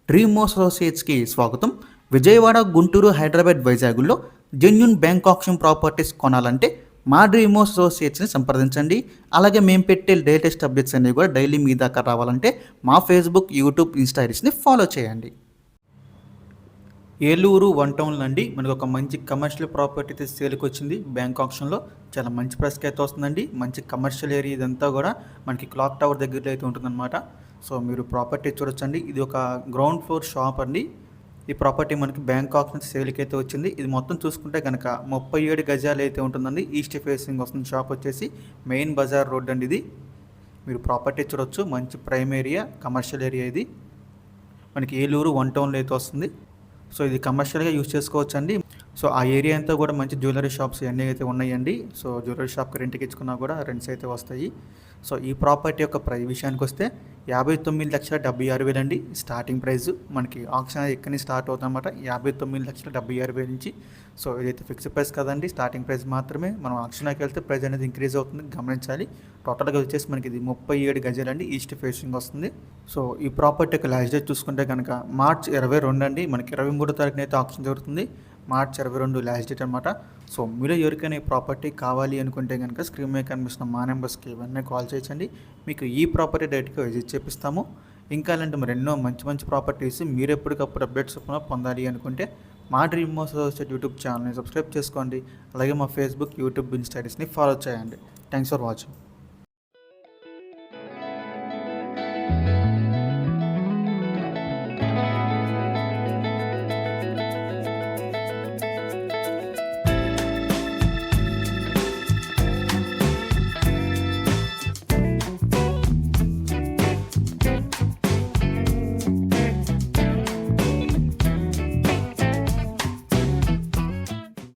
Dream అసోసియేట్స్కి స్వాగతం. విజయవాడ, గుంటూరు, హైదరాబాద్, వైజాగ్లో genuine bank option properties కొనాలంటే మా డ్రీమ్ అసోసియేట్స్ని సంప్రదించండి. అలాగే మేము పెట్టే లేటెస్ట్ అప్డేట్స్ అన్నీ కూడా డైలీ మీ దాకా రావాలంటే మా ఫేస్బుక్, యూట్యూబ్, ఇన్స్టా ఐడీస్ని ఫాలో చేయండి. ఏలూరు వన్ టౌన్ అండి, మనకు ఒక మంచి కమర్షియల్ ప్రాపర్టీ అయితే సేల్కి వచ్చింది. బ్యాంక్ ఆప్షన్లో చాలా మంచి ప్రైస్కి అయితే వస్తుందండి. మంచి కమర్షియల్ ఏరియా ఇదంతా కూడా మనకి క్లాక్ టవర్ దగ్గరలో అయితే ఉంటుందన్నమాట. సో మీరు ప్రాపర్టీ చూడొచ్చండి. ఇది ఒక గ్రౌండ్ ఫ్లోర్ షాప్ అండి. ఈ ప్రాపర్టీ మనకి బ్యాంక్ ఆప్షన్ సేల్కి అయితే వచ్చింది. ఇది మొత్తం చూసుకుంటే కనుక 37 గజాలు అయితే ఉంటుందండి. ఈస్ట్ ఫేసింగ్ వస్తుంది. షాప్ వచ్చేసి మెయిన్ బజార్ రోడ్ అండి. ఇది మీరు ప్రాపర్టీ చూడొచ్చు. మంచి ప్రైమ్ ఏరియా, కమర్షియల్ ఏరియా. ఇది మనకి ఏలూరు వన్ టౌన్లో అయితే వస్తుంది. సో ఇది కమర్షియల్గా యూజ్ చేసుకోవచ్చు అండి. సో ఆ ఏరియా అంతా కూడా మంచి జ్యువెలరీ షాప్స్ ఇవన్నీ అయితే ఉన్నాయండి. సో జ్యువెలరీ షాప్కి రెంట్కి ఇచ్చుకున్నా కూడా రెంట్స్ అయితే వస్తాయి. సో ఈ ప్రాపర్టీ యొక్క విషయానికి వస్తే 59,76,000 అండి స్టార్టింగ్ ప్రైస్. మనకి ఆప్షన్ ఎక్కడి నుంచి స్టార్ట్ అవుతుందన్నమాట, 59,76,000 నుంచి. సో ఇదైతే ఫిక్స్డ్ ప్రైస్ కదండి, స్టార్టింగ్ ప్రైస్ మాత్రమే. మనం ఆప్షన్కి వెళ్తే ప్రైస్ అనేది ఇంక్రీజ్ అవుతుంది, గమనించాలి. టోటల్గా వచ్చేసి మనకి ఇది 37 గజాలు అండి, ఈస్ట్ ఫేసింగ్ వస్తుంది. సో ఈ ప్రాపర్టీ యొక్క లాస్ట్ డేట్ చూసుకుంటే కనుక మార్చ్ 22 అండి. మనకి 23 తారీఖున అయితే ఆప్షన్ జరుగుతుంది. మార్చ్ 22 లాస్ట్ డేట్ అనమాట. సో మీరు ఎవరికైనా ఈ ప్రాపర్టీ కావాలి అనుకుంటే కనుక స్క్రీన్ మీద కనిపిస్తున్న మా నెంబర్స్కి ఇవన్నీ కాల్ చేయొచ్చండి. మీకు ఈ ప్రాపర్టీ డైరెక్ట్గా విజిట్ చేపిస్తాము. ఇంకా అలాంటి మరి ఎన్నో మంచి మంచి ప్రాపర్టీస్ మీరు ఎప్పటికప్పుడు అప్డేట్స్ పొందాలి అనుకుంటే మా డ్రీమ్ అసోసియేట్ యూట్యూబ్ ఛానల్ని సబ్స్క్రైబ్ చేసుకోండి. అలాగే మా ఫేస్బుక్, యూట్యూబ్, ఇన్స్టా ఐడీస్ని ఫాలో చేయండి. Thanks for watching.